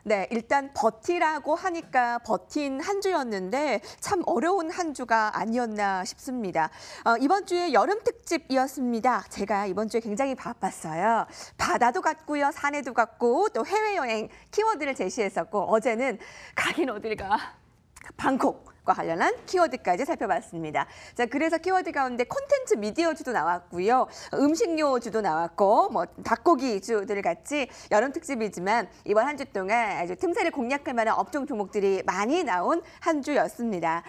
네, 일단 버티라고 하니까 버틴 한 주였는데 참 어려운 한 주가 아니었나 싶습니다. 이번 주에 여름 특집이었습니다. 제가 이번 주에 굉장히 바빴어요. 바다도 갔고요, 산에도 갔고 또 해외여행 키워드를 제시했었고 어제는 가긴 어딜 가? 방콕. 과 관련한 키워드까지 살펴봤습니다. 자, 그래서 키워드 가운데 콘텐츠 미디어주도 나왔고요. 음식료주도 나왔고 뭐 닭고기주들 같이 여름 특집이지만 이번 한 주 동안 아주 틈새를 공략할 만한 업종 종목들이 많이 나온 한 주였습니다.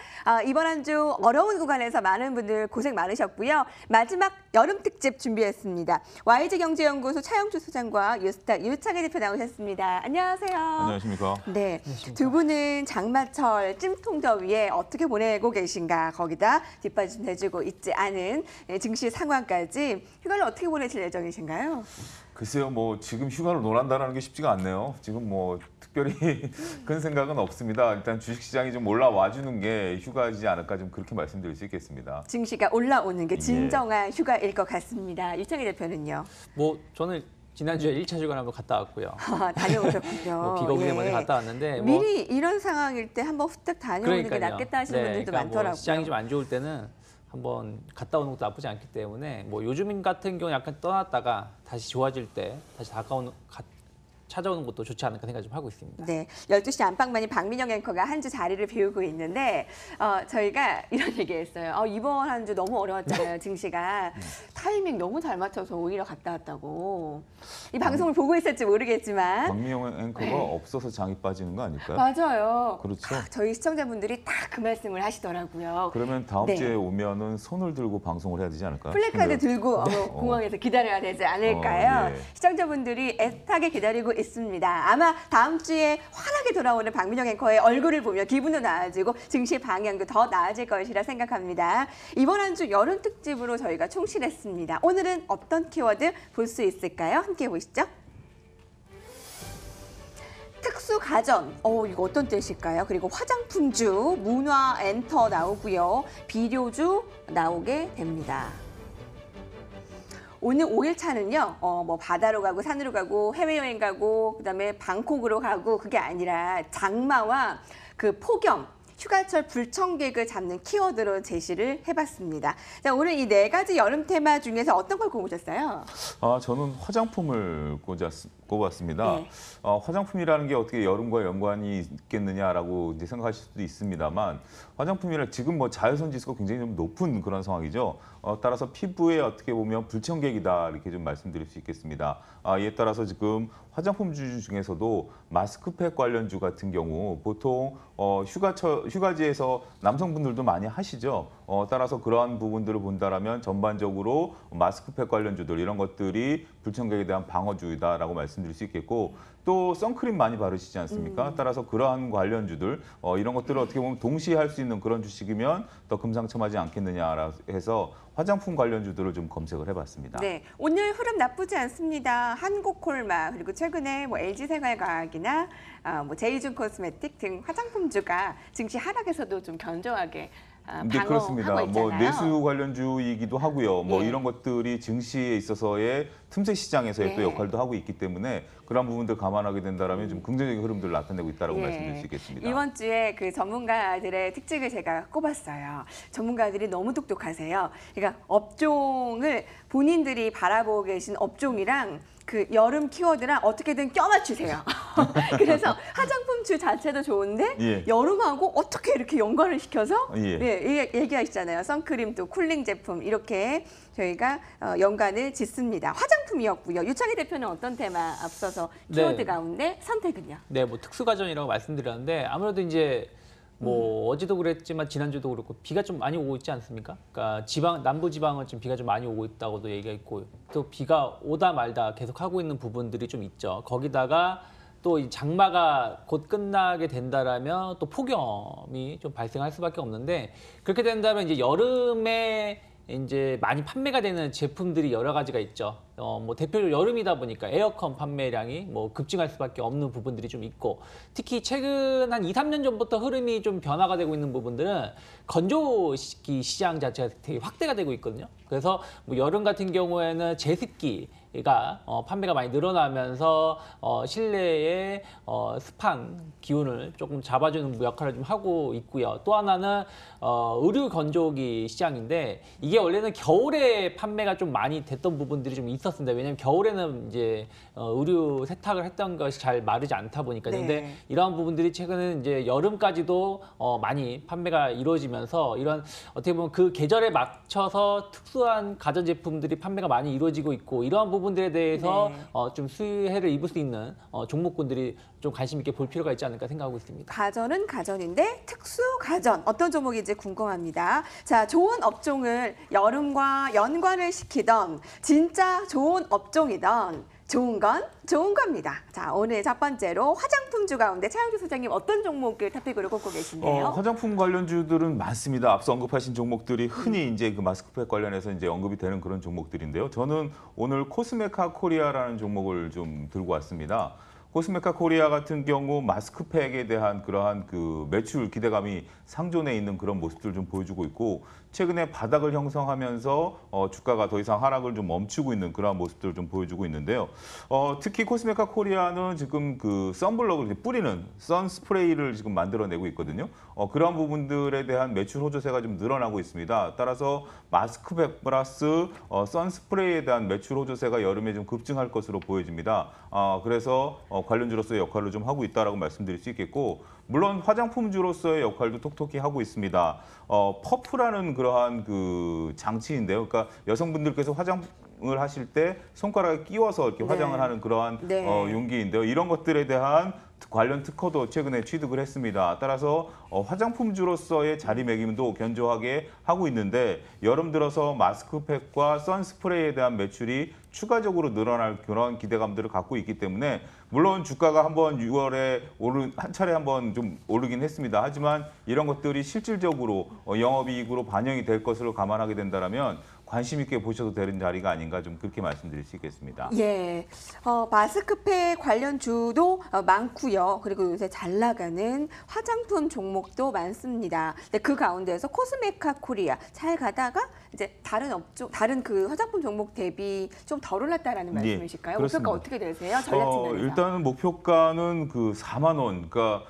이번 한 주 어려운 구간에서 많은 분들 고생 많으셨고요. 마지막 여름 특집 준비했습니다. YG경제연구소 차영주 소장과 유스타 유창희 대표 나오셨습니다. 안녕하세요. 안녕하십니까. 네, 두 분은 장마철 찜통더위에 어떻게 보내고 계신가, 거기다 뒷받침 해주고 있지 않은 증시 상황까지 휴가를 어떻게 보내실 예정이신가요? 글쎄요, 뭐 지금 휴가를 논한다는 게 쉽지가 않네요. 지금 뭐 특별히 큰 생각은 없습니다. 일단 주식시장이 좀 올라와 주는 게 휴가이지 않을까 좀 그렇게 말씀드릴 수 있겠습니다. 증시가 올라오는 게 진정한 휴가일 것 같습니다. 유창희 대표는요? 뭐 저는 지난주에 1차 휴가를 한번 갔다 왔고요. 다녀오셨군요. 비가 오기 때문에 갔다 왔는데 미리 이런 상황일 때 한번 후딱 다녀오는 게 그러니까요. 낫겠다 하시는 분들도 그러니까 많더라고요. 뭐 시장이 좀 안 좋을 때는 한번 갔다 오는 것도 나쁘지 않기 때문에 뭐 요즘 같은 경우 약간 떠났다가 다시 좋아질 때 다시 찾아오는 것도 좋지 않을까 생각 좀 하고 있습니다. 네, 12시 안방만이 박민영 앵커가 한 주 자리를 비우고 있는데 저희가 이런 얘기했어요. 이번 한 주 너무 어려웠잖아요, 증시가. 타이밍 너무 잘 맞춰서 오히려 갔다 왔다고. 이 방송을 보고 있을지 모르겠지만. 박민영 앵커가 없어서 장이 빠지는 거 아닐까요? 맞아요. 그렇죠. 저희 시청자분들이 다 그 말씀을 하시더라고요. 그러면 다음 주에 오면은 손을 들고 방송을 해야 되지 않을까요? 플래카드 들고 공항에서 기다려야 되지 않을까요? 예. 시청자분들이 애타게 기다리고 있습니다. 아마 다음 주에 환하게 돌아오는 박민영 앵커의 얼굴을 보며 기분도 나아지고 증시 방향도 더 나아질 것이라 생각합니다. 이번 한 주 여름 특집으로 저희가 총실했습니다. 오늘은 어떤 키워드 볼 수 있을까요? 함께 보시죠. 특수가전, 이거 어떤 뜻일까요? 그리고 화장품주, 문화 엔터 나오고요. 비료주 나오게 됩니다. 오늘 5일차는요, 뭐 바다로 가고 산으로 가고 해외여행 가고 그다음에 방콕으로 가고 그게 아니라 장마와 그 폭염, 휴가철 불청객을 잡는 키워드로 제시를 해봤습니다. 자, 오늘 이 네 가지 여름 테마 중에서 어떤 걸 꼽으셨어요? 저는 화장품을 꼽았습니다. 네. 화장품이라는 게 어떻게 여름과 연관이 있겠느냐라고 이제 생각하실 수도 있습니다만 화장품이라 지금 뭐 자외선 지수가 굉장히 좀 높은 그런 상황이죠. 따라서 피부에 어떻게 보면 불청객이다 이렇게 좀 말씀드릴 수 있겠습니다. 이에 따라서 지금 화장품주 중에서도 마스크팩 관련주 같은 경우 보통 휴가지에서 남성분들도 많이 하시죠. 따라서 그러한 부분들을 본다라면 전반적으로 마스크팩 관련주들 이런 것들이 불청객에 대한 방어주의다라고 말씀드릴 수 있겠고 또 선크림 많이 바르시지 않습니까? 따라서 그러한 관련주들 이런 것들을 어떻게 보면 동시에 할 수 있는 그런 주식이면 더 금상첨화지 않겠느냐 해서 화장품 관련주들을 좀 검색을 해봤습니다. 네, 오늘 흐름 나쁘지 않습니다. 한국콜마 그리고 최근에 뭐 LG생활과학이나 뭐 제이준 코스메틱 등 화장품주가 증시 하락에서도 좀 견조하게 네, 그렇습니다. 방어하고 뭐 있잖아요. 내수 관련주이기도 하고요. 뭐 예. 이런 것들이 증시에 있어서의 틈새 시장에서의 또 예. 역할도 하고 있기 때문에 그런 부분들 감안하게 된다면 좀 긍정적인 흐름들을 나타내고 있다고 예. 말씀드릴 수 있겠습니다. 이번 주에 그 전문가들의 특징을 제가 꼽았어요. 전문가들이 너무 똑똑하세요. 그러니까 업종을 본인들이 바라보고 계신 업종이랑 그 여름 키워드랑 어떻게든 껴맞추세요. 그래서 화장품주 자체도 좋은데 예. 여름하고 어떻게 이렇게 연관을 시켜서 예. 얘기하시잖아요. 선크림 또 쿨링 제품 이렇게 저희가 연관을 짓습니다. 화장품이었고요. 유창희 대표는 어떤 테마 앞서서 키워드 네. 가운데 선택은요? 네, 뭐 특수가전이라고 말씀드렸는데 아무래도 이제 뭐 어제도 그랬지만 지난주도 그렇고 비가 좀 많이 오고 있지 않습니까? 그러니까 남부 지방은 지금 비가 좀 많이 오고 있다고도 얘기가 있고 또 비가 오다 말다 계속 하고 있는 부분들이 좀 있죠. 거기다가 또 이 장마가 곧 끝나게 된다라면 또 폭염이 좀 발생할 수밖에 없는데 그렇게 된다면 이제 여름에 이제 많이 판매가 되는 제품들이 여러 가지가 있죠. 뭐 대표적으로 여름이다 보니까 에어컨 판매량이 뭐 급증할 수밖에 없는 부분들이 좀 있고 특히 최근 한 2, 3년 전부터 흐름이 좀 변화가 되고 있는 부분들은 건조기 시장 자체가 되게 확대가 되고 있거든요. 그래서 뭐 여름 같은 경우에는 제습기 가 판매가 많이 늘어나면서 실내의 습한 기온을 조금 잡아주는 역할을 좀 하고 있고요. 또 하나는 의류 건조기 시장인데 이게 원래는 겨울에 판매가 좀 많이 됐던 부분들이 좀 있었습니다. 왜냐하면 겨울에는 이제 의류 세탁을 했던 것이 잘 마르지 않다 보니까. 네. 근데 이러한 부분들이 최근에는 이제 여름까지도 많이 판매가 이루어지면서 이런 어떻게 보면 그 계절에 맞춰서 특수한 가전 제품들이 판매가 많이 이루어지고 있고 이러한 부분들에 대해서 네. 좀 수혜를 입을 수 있는 종목군들이 좀 관심 있게 볼 필요가 있지 않을까 생각하고 있습니다. 가전은 가전인데 특수 가전 어떤 종목인지 궁금합니다. 자, 좋은 업종을 여름과 연관을 시키던 진짜 좋은 업종이던 좋은 건 좋은 겁니다. 자, 오늘 첫 번째로 화장품주 가운데 차영주 소장님 어떤 종목을 토픽으로 꼽고 계신데요? 화장품 관련주들은 많습니다. 앞서 언급하신 종목들이 흔히 이제 그 마스크팩 관련해서 이제 언급이 되는 그런 종목들인데요. 저는 오늘 코스메카 코리아라는 종목을 좀 들고 왔습니다. 코스메카 코리아 같은 경우 마스크팩에 대한 그러한 그 매출 기대감이 상존해 있는 그런 모습들을 좀 보여주고 있고 최근에 바닥을 형성하면서 주가가 더 이상 하락을 좀 멈추고 있는 그러한 모습들을 좀 보여주고 있는데요. 특히 코스메카 코리아는 지금 그 선블럭을 이렇게 뿌리는 선 스프레이를 지금 만들어내고 있거든요. 그런 부분들에 대한 매출 호조세가 좀 늘어나고 있습니다. 따라서 마스크팩 플러스 선 스프레이에 대한 매출 호조세가 여름에 좀 급증할 것으로 보여집니다. 그래서 관련주로서의 역할을 좀 하고 있다라고 말씀드릴 수 있겠고 물론 화장품주로서의 역할도 톡톡히 하고 있습니다. 퍼프라는 그러한 그 장치인데요. 그러니까 여성분들께서 화장을 하실 때 손가락에 끼워서 이렇게 네. 화장을 하는 그러한 네. 용기인데요. 이런 것들에 대한 관련 특허도 최근에 취득을 했습니다. 따라서 화장품주로서의 자리매김도 견조하게 하고 있는데 여름 들어서 마스크팩과 선스프레이에 대한 매출이 추가적으로 늘어날 그런 기대감들을 갖고 있기 때문에 물론 주가가 한번 6월에 한 차례 한번 좀 오르긴 했습니다. 하지만 이런 것들이 실질적으로 영업이익으로 반영이 될 것으로 감안하게 된다면 관심 있게 보셔도 되는 자리가 아닌가 좀 그렇게 말씀드릴 수 있겠습니다. 예, 마스크팩 관련주도 많고요. 그리고 요새 잘 나가는 화장품 종목도 많습니다. 근데 그 가운데에서 코스메카 코리아 잘 가다가 이제 다른 업종, 다른 그 화장품 종목 대비 좀 덜 올랐다라는 예, 말씀이실까요? 그렇습니다. 목표가 어떻게 되세요? 전략 측면에서. 일단은 목표가는 그 4만 원. 그러니까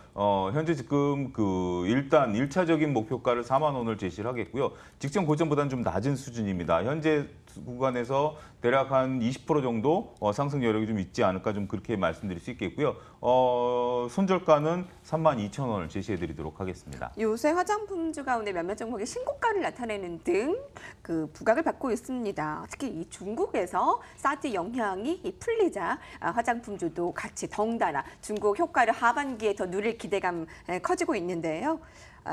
현재 지금 그 일단 1차적인 목표가를 4만 원을 제시를 하겠고요. 직전 고점보다는 좀 낮은 수준입니다. 현재 구간에서 대략 한 20% 정도 상승 여력이 좀 있지 않을까 좀 그렇게 말씀드릴 수 있겠고요. 손절가는 32,000원을 제시해 드리도록 하겠습니다. 요새 화장품주 가운데 몇몇 종목이 신고가를 나타내는 등 그 부각을 받고 있습니다. 특히 이 중국에서 사드 영향이 풀리자 화장품주도 같이 덩달아 중국 효과를 하반기에 더 누릴 기대감 커지고 있는데요.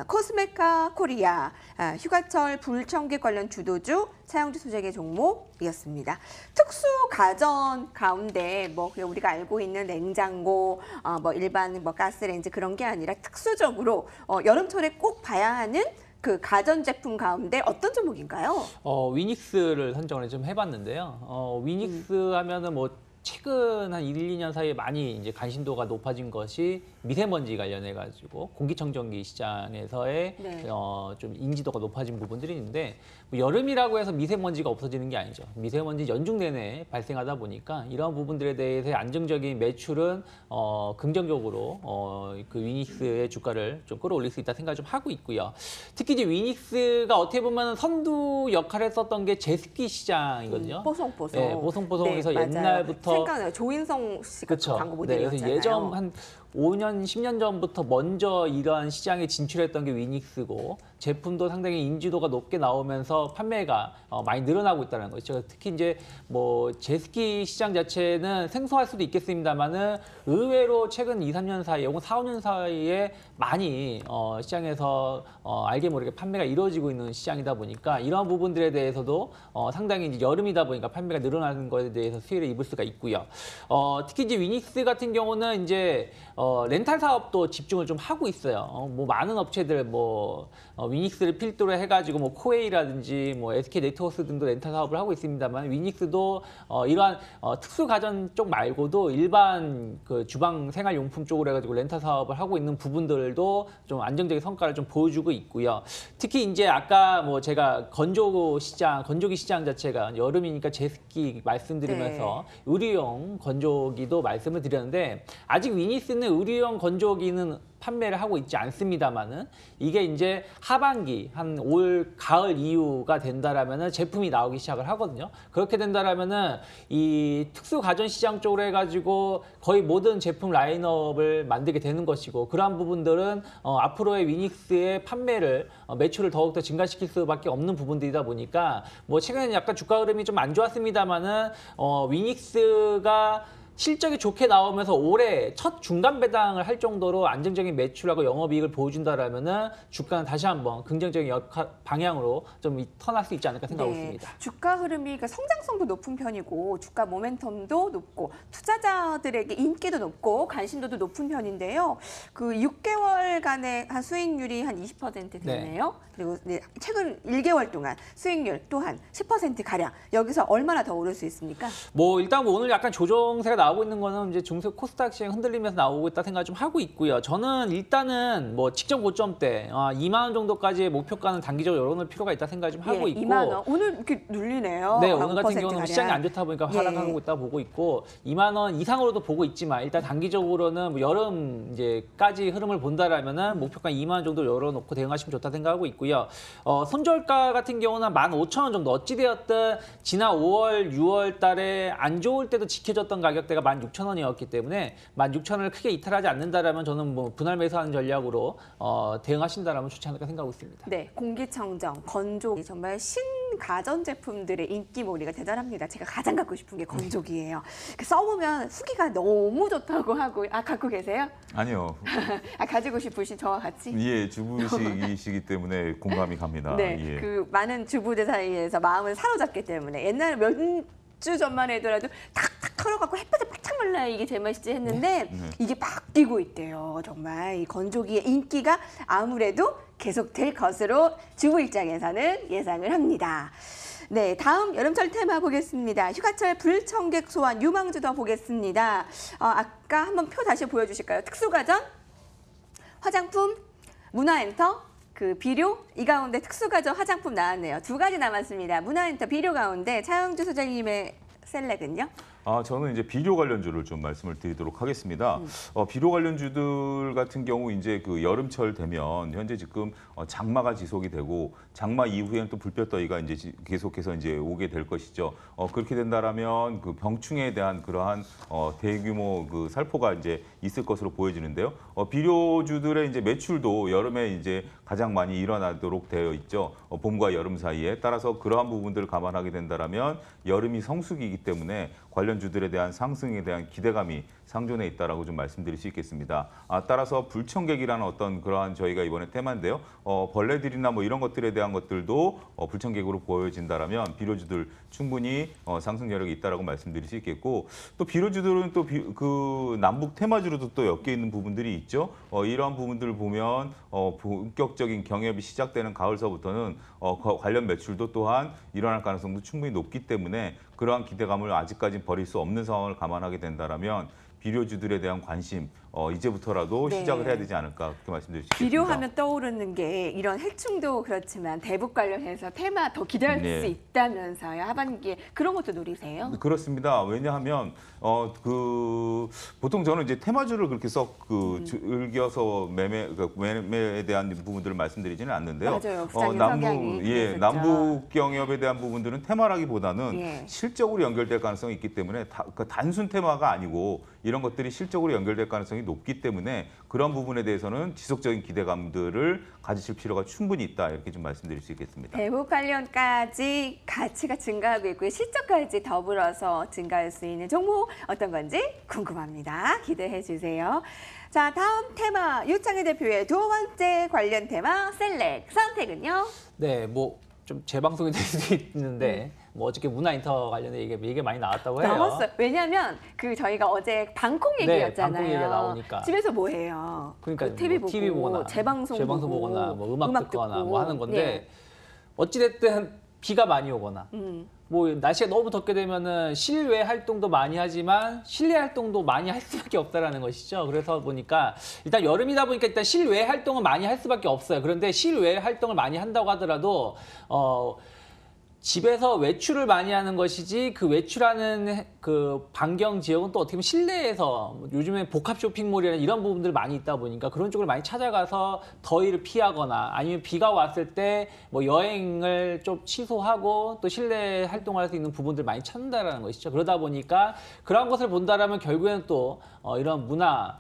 코스메카 코리아 휴가철 불청객 관련 주도주 차영주 소장의 종목이었습니다. 특수 가전 가운데 뭐 우리가 알고 있는 냉장고, 뭐 일반 뭐 가스레인지 그런 게 아니라 특수적으로 여름철에 꼭 봐야 하는 그 가전 제품 가운데 어떤 종목인가요? 위닉스를 선정을 좀 해봤는데요. 위닉스 하면은 뭐 최근 한 1, 2년 사이에 많이 이제 관심도가 높아진 것이 미세먼지 관련해 가지고 공기청정기 시장에서의 네. 좀 인지도가 높아진 부분들이 있는데 뭐 여름이라고 해서 미세먼지가 없어지는 게 아니죠. 미세먼지 연중 내내 발생하다 보니까 이런 부분들에 대해서 안정적인 매출은 긍정적으로 그 위닉스의 주가를 좀 끌어올릴 수 있다 생각을 좀 하고 있고요. 특히 이제 위닉스가 어떻게 보면 선두 역할을 했었던 게 제습기 시장이거든요. 뽀송뽀송. 네, 뽀송뽀송해서 네, 맞아요. 옛날부터 생각나요. 조인성 씨가 그 광고 모델이었잖아요. 그래서 예전 한 5년, 10년 전부터 먼저 이러한 시장에 진출했던 게 위닉스고 제품도 상당히 인지도가 높게 나오면서 판매가 많이 늘어나고 있다는 거죠. 특히 이제 뭐 제습기 시장 자체는 생소할 수도 있겠습니다만은 의외로 최근 2, 3년 사이에 혹은 4, 5년 사이에 많이 시장에서 알게 모르게 판매가 이루어지고 있는 시장이다 보니까 이러한 부분들에 대해서도 상당히 이제 여름이다 보니까 판매가 늘어나는 것에 대해서 수혜를 입을 수가 있고요. 특히 이제 위닉스 같은 경우는 이제 렌탈 사업도 집중을 좀 하고 있어요. 뭐 많은 업체들 뭐 위닉스를 필두로 해가지고 뭐 코웨이라든지 뭐 SK 네트워크 등도 렌탈 사업을 하고 있습니다만 위닉스도 이러한 특수 가전 쪽 말고도 일반 그 주방 생활용품 쪽으로 해가지고 렌탈 사업을 하고 있는 부분들도 좀 안정적인 성과를 좀 보여주고 있고요. 특히 이제 아까 뭐 제가 건조기 시장 자체가 여름이니까 제습기 말씀드리면서 의류용 건조기도 말씀을 드렸는데 아직 위닉스는 의류용 건조기는 판매를 하고 있지 않습니다만은 이게 이제 하반기 한 올 가을 이후가 된다라면은 제품이 나오기 시작을 하거든요. 그렇게 된다라면은 이 특수 가전 시장 쪽으로 해가지고 거의 모든 제품 라인업을 만들게 되는 것이고 그러한 부분들은 앞으로의 위닉스의 판매를 매출을 더욱더 증가시킬 수밖에 없는 부분들이다 보니까 뭐 최근에 약간 주가 흐름이 좀 안 좋았습니다만은 위닉스가 실적이 좋게 나오면서 올해 첫 중간 배당을 할 정도로 안정적인 매출하고 영업이익을 보여준다라면은 주가는 다시 한번 긍정적인 방향으로 좀 턴할 수 있지 않을까 생각하고 있습니다. 주가 흐름이 그 성장성도 높은 편이고 주가 모멘텀도 높고 투자자들에게 인기도 높고 관심도도 높은 편인데요. 그 6개월간의 한 수익률이 한 20% 됐네요. 그리고 최근 1개월 동안 수익률 또한 10% 가량. 여기서 얼마나 더 오를 수 있습니까? 뭐 일단 뭐 오늘 약간 조정세가 나오고 있는 거는 이제 중세 코스닥 시장 흔들리면서 나오고 있다 생각을 좀 하고 있고요. 저는 일단은 뭐 직전 고점대 2만 원 정도까지의 목표가는 단기적으로 열어놓을 필요가 있다 생각을 좀 하고 있고. 2만 원. 오늘 이렇게 눌리네요. 네, 오늘 같은 5% 경우는 가량. 시장이 안 좋다 보니까 하락하고 있다 보고 있고 2만 원 이상으로도 보고 있지만 일단 단기적으로는 뭐 여름 이제까지 흐름을 본다라면은 목표가 2만 원 정도 열어놓고 대응하시면 좋다 생각하고 있고요. 손절가 같은 경우는 15,000원 정도 어찌되었든 지난 5월, 6월 달에 안 좋을 때도 지켜졌던 가격대가 16,000원이었기 때문에 16,000원을 크게 이탈하지 않는다라면 저는 뭐 분할 매수하는 전략으로 대응하신다라면 좋지 않을까 생각하고 있습니다. 네, 공기청정, 건조기 정말 신가전 제품들의 인기몰이가 대단합니다. 제가 가장 갖고 싶은 게 건조기예요. 써보면 후기가 너무 좋다고 하고 갖고 계세요? 아니요. 가지고 싶으신 저와 같이? 예, 주부시기 때문에 공감이 갑니다. 네, 예. 그 많은 주부들 사이에서 마음을 사로잡기 때문에 옛날에 몇 주 전만 해더라도 탁탁 털어갖고 햇볕에 바짝 말라야 이게 제맛이지 했는데 이게 바뀌고 있대요. 정말 이 건조기의 인기가 아무래도 계속될 것으로 주부 입장에서는 예상을 합니다. 네, 다음 여름철 테마 보겠습니다. 휴가철 불청객 소환 유망주도 보겠습니다. 아까 한번 표 다시 보여주실까요? 특수가전, 화장품, 문화엔터, 그 비료 이 가운데 특수가전 화장품 나왔네요. 두 가지 남았습니다. 문화엔터 비료 가운데 차영주 소장님의 셀렉은요? 저는 이제 비료 관련주를 좀 말씀을 드리도록 하겠습니다. 비료 관련주들 같은 경우 이제 그 여름철 되면 현재 지금 장마가 지속이 되고 장마 이후에는 또 불볕더위가 이제 계속해서 이제 오게 될 것이죠. 그렇게 된다라면 그 병충해에 대한 그러한 대규모 그 살포가 이제 있을 것으로 보여지는데요. 비료주들의 이제 매출도 여름에 이제 가장 많이 일어나도록 되어 있죠. 봄과 여름 사이에 따라서 그러한 부분들을 감안하게 된다라면 여름이 성수기이기 때문에 관련주들에 대한 상승에 대한 기대감이 상존해 있다라고 좀 말씀드릴 수 있겠습니다. 따라서 불청객이라는 어떤 그러한 저희가 이번에 테마인데요. 벌레들이나 뭐 이런 것들에 대한 것들도 불청객으로 보여진다라면 비료주들 충분히 상승 여력이 있다라고 말씀드릴 수 있겠고 또 비료주들은 또 그 남북 테마주로도 또 엮여 있는 부분들이 있죠. 이러한 부분들을 보면 본격적인 경협이 시작되는 가을서부터는 관련 매출도 또한 일어날 가능성도 충분히 높기 때문에 그러한 기대감을 아직까지 버릴 수 없는 상황을 감안하게 된다라면 비료주들에 대한 관심 이제부터라도 네. 시작을 해야 되지 않을까 그렇게 말씀드릴 수 있습니다. 비료하면 떠오르는 게 이런 해충도 그렇지만 대북 관련해서 테마 더 기대할 네. 수 있다면서요. 하반기에 그런 것도 노리세요? 그렇습니다. 왜냐하면 보통 저는 이제 테마주를 그렇게 썩 즐겨서 매매에 대한 부분들을 말씀드리지는 않는데요. 맞아요. 부장님 성향이 그랬었죠. 남북 경협에 대한 부분들은 테마라기보다는 예. 실적으로 연결될 가능성이 있기 때문에 그러니까 단순 테마가 아니고 이런 것들이 실적으로 연결될 가능성이 높기 때문에 그런 부분에 대해서는 지속적인 기대감들을 가지실 필요가 충분히 있다 이렇게 좀 말씀드릴 수 있겠습니다. 대북 관련까지 가치가 증가하고 있고요. 실적까지 더불어서 증가할 수 있는 종목 어떤 건지 궁금합니다. 기대해 주세요. 자, 다음 테마 유창희 대표의 두 번째 관련 테마 셀렉 선택은요? 네, 뭐 좀 재방송이 될 수도 있는데 뭐 어저께 문화인터 관련된 얘기가 많이 나왔다고 해요. 나왔어요. 왜냐하면 그 저희가 어제 방콕 얘기였잖아요. 방콕 얘기가 나오니까. 집에서 뭐 해요? 그러니까 그 TV 뭐 보고, TV 보거나 재방송 보고, 보거나 뭐 음악 듣거나 듣고. 뭐 하는 건데 예. 어찌됐든 비가 많이 오거나 뭐 날씨가 너무 덥게 되면은 실외 활동도 많이 하지만 실내 활동도 많이 할 수밖에 없다라는 것이죠. 그래서 보니까 일단 여름이다 보니까 일단 실외 활동은 많이 할 수밖에 없어요. 그런데 실외 활동을 많이 한다고 하더라도 집에서 외출을 많이 하는 것이지 그 외출하는 그 반경 지역은 또 어떻게 보면 실내에서 요즘에 복합 쇼핑몰이나 이런 부분들 많이 있다 보니까 그런 쪽을 많이 찾아가서 더위를 피하거나 아니면 비가 왔을 때 뭐 여행을 좀 취소하고 또 실내 활동을 할 수 있는 부분들 많이 찾는다라는 것이죠. 그러다 보니까 그런 것을 본다라면 결국에는 또 이런 문화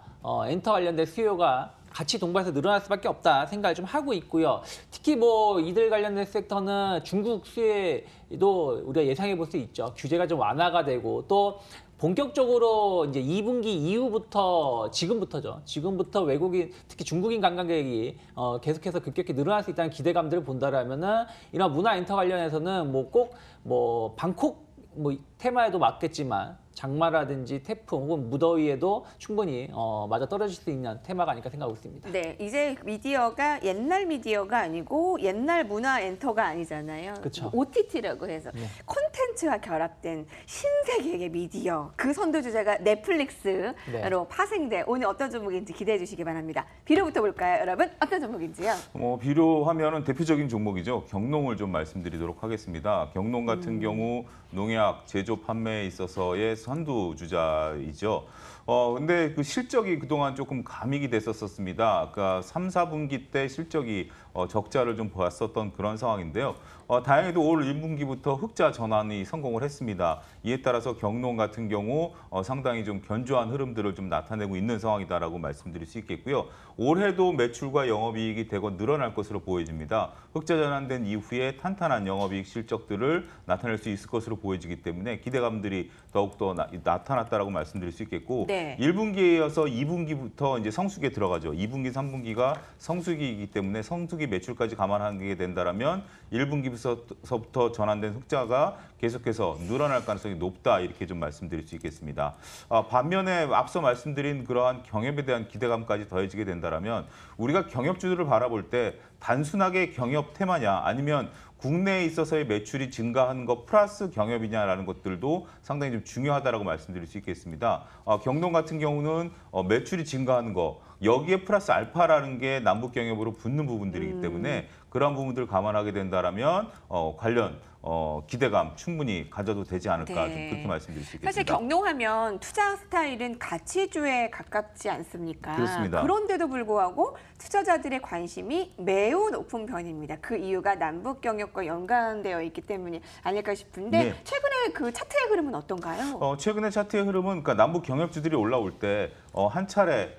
엔터 관련된 수요가 같이 동반해서 늘어날 수밖에 없다 생각을 좀 하고 있고요. 특히 뭐 이들 관련된 섹터는 중국 수혜도 우리가 예상해 볼 수 있죠. 규제가 좀 완화가 되고 또 본격적으로 이제 2분기 이후부터 지금부터죠. 지금부터 외국인 특히 중국인 관광객이 계속해서 급격히 늘어날 수 있다는 기대감들을 본다라면은 이런 문화 엔터 관련해서는 뭐 꼭 뭐 방콕 뭐 테마에도 맞겠지만 장마라든지 태풍 혹은 무더위에도 충분히 맞아 떨어질 수 있는 테마가 아닐까 생각하고 있습니다. 네, 이제 미디어가 옛날 미디어가 아니고 옛날 문화 엔터가 아니잖아요. 그쵸. OTT라고 해서 네. 콘텐츠와 결합된 신세계의 미디어. 그 선두주자가 넷플릭스로 네. 파생돼 오늘 어떤 종목인지 기대해 주시기 바랍니다. 비료부터 볼까요, 여러분? 어떤 종목인지요? 비료하면은 대표적인 종목이죠. 경농을 좀 말씀드리도록 하겠습니다. 경농 같은 경우 농약 제조 판매에 있어서의 선두주자이죠. 근데 그 실적이 그동안 조금 감익이 됐었습니다. 그러니까 3, 4분기 때 실적이 적자를 좀 보았었던 그런 상황인데요. 다행히도 올 1분기부터 흑자 전환이 성공을 했습니다. 이에 따라서 경농 같은 경우 상당히 좀 견조한 흐름들을 좀 나타내고 있는 상황이다라고 말씀드릴 수 있겠고요. 올해도 매출과 영업이익이 대거 늘어날 것으로 보여집니다. 흑자 전환된 이후에 탄탄한 영업이익 실적들을 나타낼 수 있을 것으로 보여지기 때문에 기대감들이 더욱더 나타났다라고 말씀드릴 수 있겠고 네. 1분기에 이어서 2분기부터 이제 성수기에 들어가죠. 2분기, 3분기가 성수기이기 때문에 성수기 매출까지 감안하게 된다라면 1분기부터 전환된 흑자가 계속해서 늘어날 가능성이 높다 이렇게 좀 말씀드릴 수 있겠습니다. 반면에 앞서 말씀드린 그러한 경협에 대한 기대감까지 더해지게 된다라면 우리가 경협주들을 바라볼 때 단순하게 경협 테마냐 아니면 국내에 있어서의 매출이 증가한 것 플러스 경협이냐라는 것들도 상당히 좀 중요하다라고 말씀드릴 수 있겠습니다. 경농 같은 경우는 매출이 증가하는 거 여기에 플러스 알파라는 게 남북 경협으로 붙는 부분들이기 때문에 그런 부분들을 감안하게 된다라면 관련 기대감 충분히 가져도 되지 않을까 네. 좀 그렇게 말씀드릴 수 있겠습니다. 사실 경농하면 투자 스타일은 가치주에 가깝지 않습니까? 그렇습니다. 그런데도 불구하고 투자자들의 관심이 매우 높은 편입니다. 그 이유가 남북 경협과 연관되어 있기 때문이 아닐까 싶은데 네. 최근에 그 차트의 흐름은 어떤가요? 최근에 차트의 흐름은 그러니까 남북 경협주들이 올라올 때 한 차례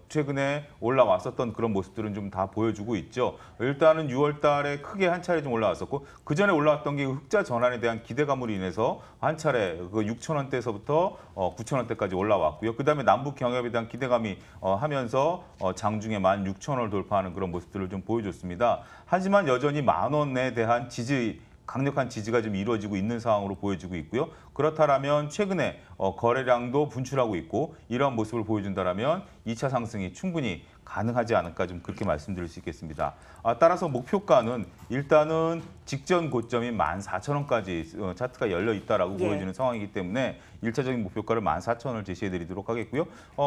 최근에 올라왔었던 그런 모습들은 좀 다 보여주고 있죠. 일단은 6월 달에 크게 한 차례 좀 올라왔었고 그 전에 올라왔던 게 흑자 전환에 대한 기대감으로 인해서 한 차례 그 6,000원대에서부터 9,000원대까지 올라왔고요. 그다음에 남북 경협에 대한 기대감이 하면서 장중에 16,000원을 돌파하는 그런 모습들을 좀 보여줬습니다. 하지만 여전히 10,000원에 대한 강력한 지지가 좀 이루어지고 있는 상황으로 보여지고 있고요. 그렇다면 최근에 거래량도 분출하고 있고 이런 모습을 보여준다면 2차 상승이 충분히 가능하지 않을까 좀 그렇게 말씀드릴 수 있겠습니다. 따라서 목표가는 일단은 직전 고점인 14,000원까지 차트가 열려 있다라고 예. 보여지는 상황이기 때문에 1차적인 목표가를 14,000원을 제시해드리도록 하겠고요.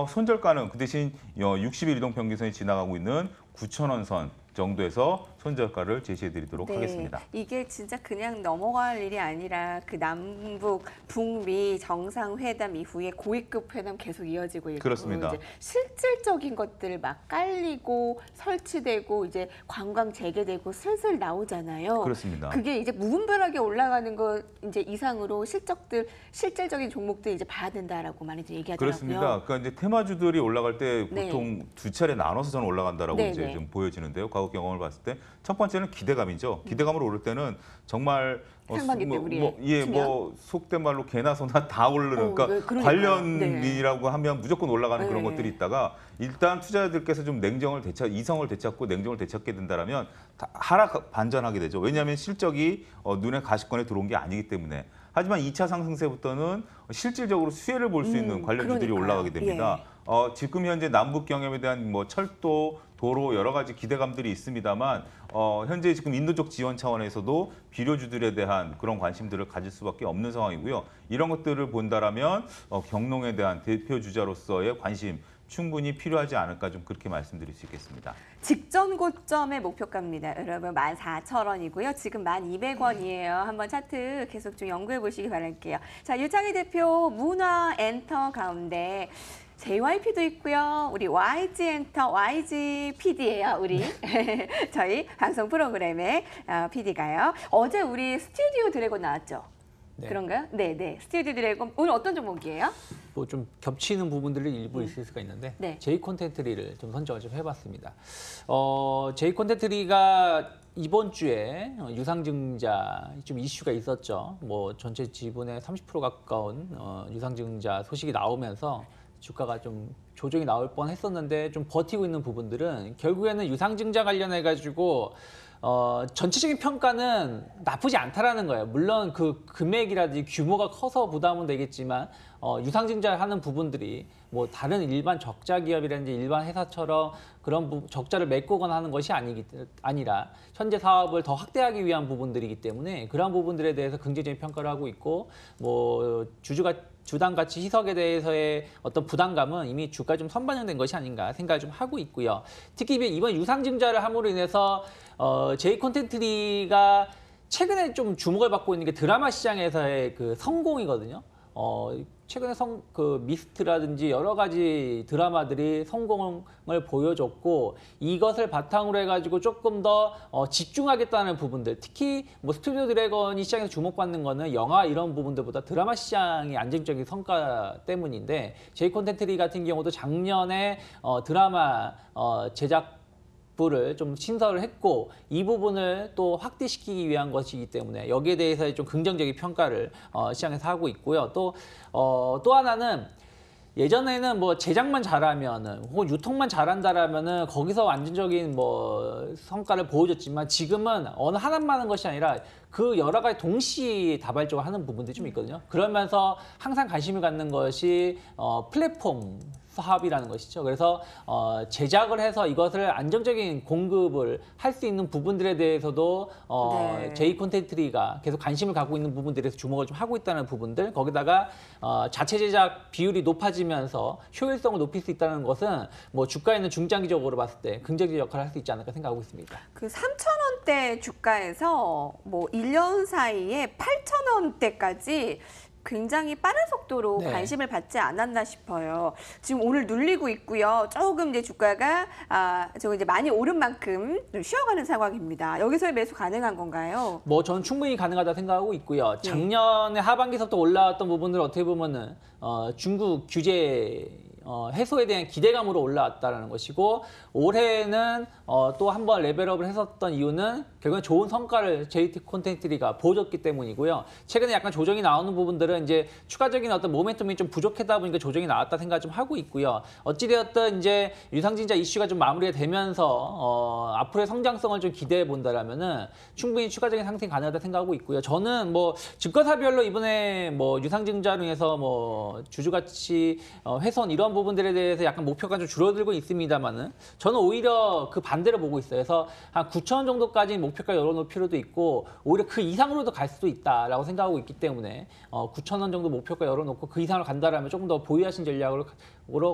손절가는 그 대신 60일 이동 평균선이 지나가고 있는 9,000원 선 정도에서 손절가를 제시해드리도록 하겠습니다. 이게 진짜 그냥 넘어갈 일이 아니라 그 남북, 북미 정상회담 이후에 고위급 회담 계속 이어지고 있고 그렇습니다. 이제 실질적인 것들 막 깔리고 설치되고 이제 관광 재개되고 슬슬 나오잖아요. 그렇습니다. 그게 이제 무분별하게 올라가는 거 이제 이상으로 실질적인 종목들 이제 봐야 된다라고 많이들 얘기하더라고요. 그렇습니다. 그러니까 이제 테마주들이 올라갈 때 네. 보통 두 차례 나눠서 저는 올라간다라고 네, 이제 네. 좀 보여지는데요. 과거 경험을 봤을 때 첫 번째는 기대감이죠. 기대감으로 오를 때는 정말 상반기 때 우리 속된 말로 개나 소나 다 오르는 그러니까 네, 그러니까요. 관련이라고 하면 무조건 올라가는 그런 네. 것들이 있다가 일단 투자자들께서 좀 이성을 되찾고 냉정을 되찾게 된다라면 다 하락 반전하게 되죠. 왜냐하면 실적이 눈에 가시권에 들어온 게 아니기 때문에. 하지만 2차 상승세부터는 실질적으로 수혜를 볼 수 있는 관련주들이 그러니까요. 올라가게 됩니다. 지금 현재 남북 경협에 대한 뭐 철도, 도로 여러 가지 기대감들이 있습니다만 현재 지금 인도적 지원 차원에서도 비료주들에 대한 그런 관심들을 가질 수밖에 없는 상황이고요. 이런 것들을 본다라면 경농에 대한 대표 주자로서의 관심 충분히 필요하지 않을까 좀 그렇게 말씀드릴 수 있겠습니다. 직전 고점의 목표가입니다. 여러분 14,000원이고요. 지금 1200원이에요. 한번 차트 계속 좀 연구해 보시기 바랄게요. 자, 유창희 대표 문화 엔터 가운데 JYP도 있고요. 우리 YG 엔터, YG PD예요. 우리 저희 방송 프로그램의 PD가요. 어제 우리 스튜디오 드래곤 나왔죠? 네. 그런가요? 네. 스튜디오 드래곤 오늘 어떤 종목이에요? 뭐 좀 겹치는 부분들이 일부 있을 수가 있는데 네. 제이 콘텐트리를 좀 선정을 좀 해봤습니다. 제이 콘텐트리가 이번 주에 유상증자 좀 이슈가 있었죠. 뭐 전체 지분의 30% 가까운 유상증자 소식이 나오면서 주가가 좀 조정이 나올 뻔했었는데 좀 버티고 있는 부분들은 결국에는 유상증자 관련해 가지고 전체적인 평가는 나쁘지 않다라는 거예요. 물론 그 금액이라든지 규모가 커서 부담은 되겠지만 유상증자를 하는 부분들이 뭐 다른 일반 적자 기업이라든지 일반 회사처럼 그런 적자를 메꾸거나 하는 것이 아니라 현재 사업을 더 확대하기 위한 부분들이기 때문에 그러한 부분들에 대해서 긍정적인 평가를 하고 있고 뭐 주당 가치 희석에 대해서의 어떤 부담감은 이미 주가에 좀 선반영된 것이 아닌가 생각을 좀 하고 있고요. 특히 이번 유상증자를 함으로 인해서 제이 콘텐트리가 최근에 좀 주목을 받고 있는 게 드라마 시장에서의 그 성공이거든요. 최근에 그 미스트라든지 여러 가지 드라마들이 성공을 보여줬고 이것을 바탕으로 해가지고 조금 더 집중하겠다는 부분들, 특히 뭐 스튜디오 드래곤이 시장에서 주목받는 거는 영화 이런 부분들보다 드라마 시장이 안정적인 성과 때문인데 제이 콘텐트리 같은 경우도 작년에 드라마 제작 부를 좀 신설을 했고 이 부분을 또 확대시키기 위한 것이기 때문에 여기에 대해서 좀 긍정적인 평가를 시장에서 하고 있고요. 또 하나는 예전에는 뭐 제작만 잘하면은 혹은 유통만 잘한다라면은 거기서 완전적인 뭐 성과를 보여줬지만 지금은 어느 하나만 하는 것이 아니라 그 여러 가지 동시에 다발적으로 하는 부분들이 좀 있거든요. 그러면서 항상 관심을 갖는 것이 플랫폼 사업이라는 것이죠. 그래서 제작을 해서 이것을 안정적인 공급을 할 수 있는 부분들에 대해서도 네. 제이 콘텐트리가 계속 관심을 갖고 있는 부분들에서 주목을 좀 하고 있다는 부분들, 거기다가 자체 제작 비율이 높아지면서 효율성을 높일 수 있다는 것은 뭐 주가에는 중장기적으로 봤을 때 긍정적 역할을 할 수 있지 않을까 생각하고 있습니다. 그 3,000원대 주가에서 뭐 1년 사이에 8,000원대까지 굉장히 빠른 속도로 네. 관심을 받지 않았나 싶어요. 지금 오늘 눌리고 있고요. 조금 이제 주가가 저거 이제 많이 오른 만큼 좀 쉬어가는 상황입니다. 여기서의 매수 가능한 건가요? 뭐 저는 충분히 가능하다 생각하고 있고요. 작년에 하반기서부터 올라왔던 부분들 어떻게 보면은 중국 규제 해소에 대한 기대감으로 올라왔다는 것이고 올해는 또 한 번 레벨업을 했었던 이유는 결국엔 좋은 성과를 JT 콘텐트리가 보여줬기 때문이고요. 최근에 약간 조정이 나오는 부분들은 이제 추가적인 어떤 모멘텀이 좀 부족하다 보니까 조정이 나왔다 생각 좀 하고 있고요. 어찌되었든 이제 유상증자 이슈가 좀 마무리가 되면서 앞으로의 성장성을 좀 기대해 본다라면은 충분히 추가적인 상승이 가능하다 생각하고 있고요. 저는 뭐 증권사별로 이번에 뭐 유상증자로 인해서 뭐 주주가치 훼손 이런 부분들에 대해서 약간 목표가 좀 줄어들고 있습니다만은 저는 오히려 그 반대로 보고 있어요. 그래서 한 9,000원 정도까지 목표가 열어놓을 필요도 있고 오히려 그 이상으로도 갈 수도 있다라고 생각하고 있기 때문에 9,000원 정도 목표가 열어놓고 그 이상으로 간다라면 조금 더 보유하신 전략으로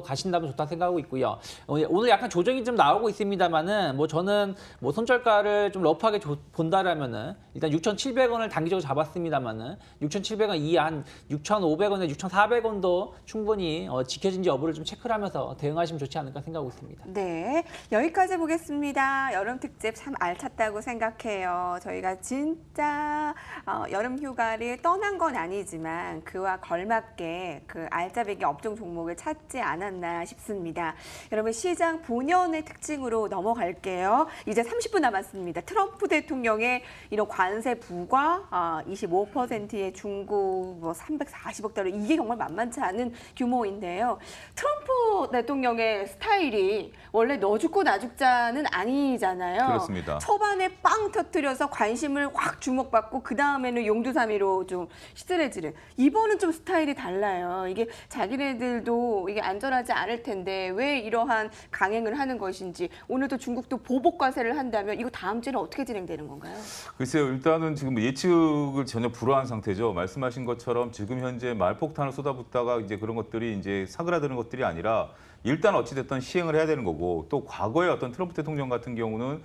가신다면 좋다 생각하고 있고요. 오늘 약간 조정이 좀 나오고 있습니다만은 뭐 저는 뭐 손절가를 좀 러프하게 본다라면은 일단 6,700원을 단기적으로 잡았습니다만은 6,700원 이하 한 6,500원에 6,400원도 충분히 지켜진지 여부를 좀 체크를 하면서 대응하시면 좋지 않을까 생각하고 있습니다. 네, 여기까지 보겠습니다. 여름 특집 참 알찼다고 생각해요. 저희가 진짜 여름 휴가를 떠난 건 아니지만 그와 걸맞게 그 알짜배기 업종 종목을 찾지 않았나 싶습니다. 여러분 시장 본연의 특징으로 넘어갈게요. 이제 30분 남았습니다. 트럼프 대통령의 이런 관세 부과 25%의 중국 340억 달러 이게 정말 만만치 않은 규모인데요. 트럼프 대통령의 스타일이 원래 너 죽고 나 죽자는 아니잖아요. 그렇습니다. 초반에 빵 터뜨려서 관심을 확 주목받고 그 다음에는 용두사미로 좀 시들해지는. 이번은 좀 스타일이 달라요. 이게 자기네들도 이게 안전하지 않을 텐데 왜 이러한 강행을 하는 것인지. 오늘도 중국도 보복 과세를 한다면 이거 다음 주에는 어떻게 진행되는 건가요? 글쎄요, 일단은 지금 예측을 전혀 불허한 상태죠. 말씀하신 것처럼 지금 현재 말폭탄을 쏟아붓다가 이제 그런 것들이 이제 사그라드는 것들이 아니라 일단 어찌됐든 시행을 해야 되는 거고, 또 과거에 어떤 트럼프 대통령 같은 경우는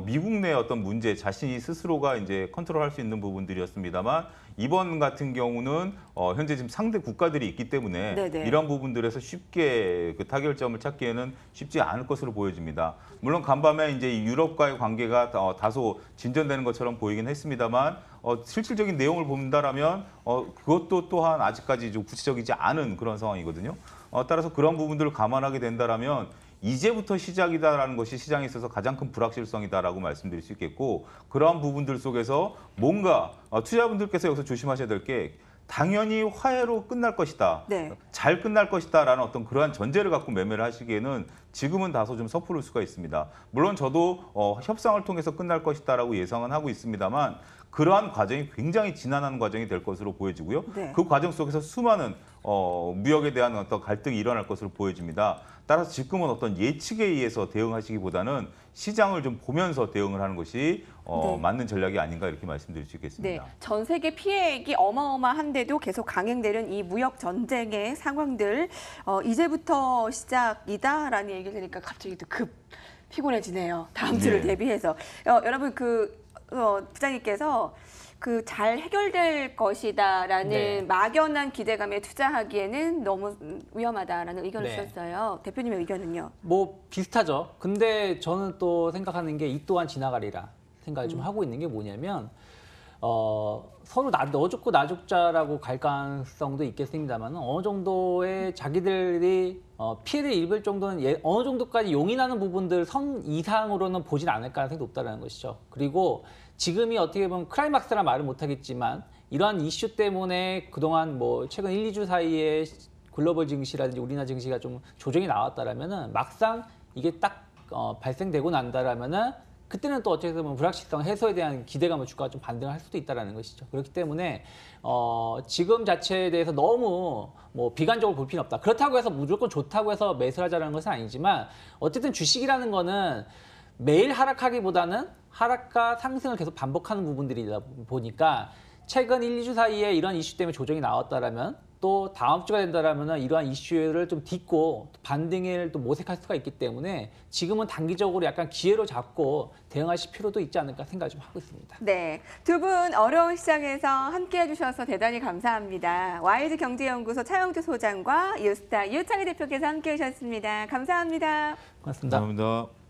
미국 내 어떤 문제 자신이 스스로가 이제 컨트롤할 수 있는 부분들이었습니다만, 이번 같은 경우는 현재 지금 상대 국가들이 있기 때문에 네네. 이런 부분들에서 쉽게 그 타결점을 찾기에는 쉽지 않을 것으로 보여집니다. 물론 간밤에 이제 이 유럽과의 관계가 다소 진전되는 것처럼 보이긴 했습니다만, 실질적인 내용을 본다라면 그것도 또한 아직까지 좀 구체적이지 않은 그런 상황이거든요. 따라서 그런 부분들을 감안하게 된다라면 이제부터 시작이다라는 것이 시장에 있어서 가장 큰 불확실성이다라고 말씀드릴 수 있겠고, 그러한 부분들 속에서 뭔가 투자분들께서 여기서 조심하셔야 될 게 당연히 화해로 끝날 것이다. 네. 잘 끝날 것이다라는 어떤 그러한 전제를 갖고 매매를 하시기에는 지금은 다소 좀 섣부를 수가 있습니다. 물론 저도 협상을 통해서 끝날 것이다라고 예상은 하고 있습니다만, 그러한 과정이 굉장히 지난한 과정이 될 것으로 보여지고요. 네. 그 과정 속에서 수많은 무역에 대한 어떤 갈등이 일어날 것으로 보여집니다. 따라서 지금은 어떤 예측에 의해서 대응하시기보다는 시장을 좀 보면서 대응을 하는 것이 네. 맞는 전략이 아닌가 이렇게 말씀드릴 수 네, 있겠습니다. 전 세계 피해액이 어마어마한데도 계속 강행되는 이 무역 전쟁의 상황들 이제부터 시작이다라는 얘기를 들으니까 갑자기 또 급 피곤해지네요. 다음 주를 네. 대비해서 여러분 부장님께서 그 잘 해결될 것이다라는 네. 막연한 기대감에 투자하기에는 너무 위험하다라는 의견을 네. 주셨어요. 대표님의 의견은요? 뭐 비슷하죠. 근데 저는 또 생각하는 게 이 또한 지나가리라 생각을 좀 하고 있는 게 뭐냐면 서로 너 죽고 나 죽자라고 갈 가능성도 있겠습니다만 어느 정도의 자기들이 피해를 입을 정도는 어느 정도까지 용인하는 부분들 선 이상으로는 보진 않을 가능성이 높다는 것이죠. 그리고 지금이 어떻게 보면 클라이막스라 말은 못하겠지만 이러한 이슈 때문에 그동안 뭐 최근 1, 2주 사이에 글로벌 증시라든지 우리나라 증시가 좀 조정이 나왔다라면은 막상 이게 딱 발생되고 난다라면은 그때는 또 어떻게 보면 불확실성 해소에 대한 기대감을 주가가 좀 반등할 수도 있다는 것이죠. 그렇기 때문에 지금 자체에 대해서 너무 뭐 비관적으로 볼 필요는 없다. 그렇다고 해서 무조건 좋다고 해서 매수를 하자는 것은 아니지만 어쨌든 주식이라는 거는 매일 하락하기보다는 하락과 상승을 계속 반복하는 부분들이다 보니까 최근 1, 2주 사이에 이런 이슈 때문에 조정이 나왔다라면 또 다음 주가 된다라면 이러한 이슈를 좀 딛고 반등을 또 모색할 수가 있기 때문에 지금은 단기적으로 약간 기회로 잡고 대응하실 필요도 있지 않을까 생각을 좀 하고 있습니다. 네, 두 분 어려운 시장에서 함께해 주셔서 대단히 감사합니다. YG 경제연구소 차영주 소장과 유스타 유창희 대표께서 함께해 주셨습니다. 감사합니다. 고맙습니다. 감사합니다.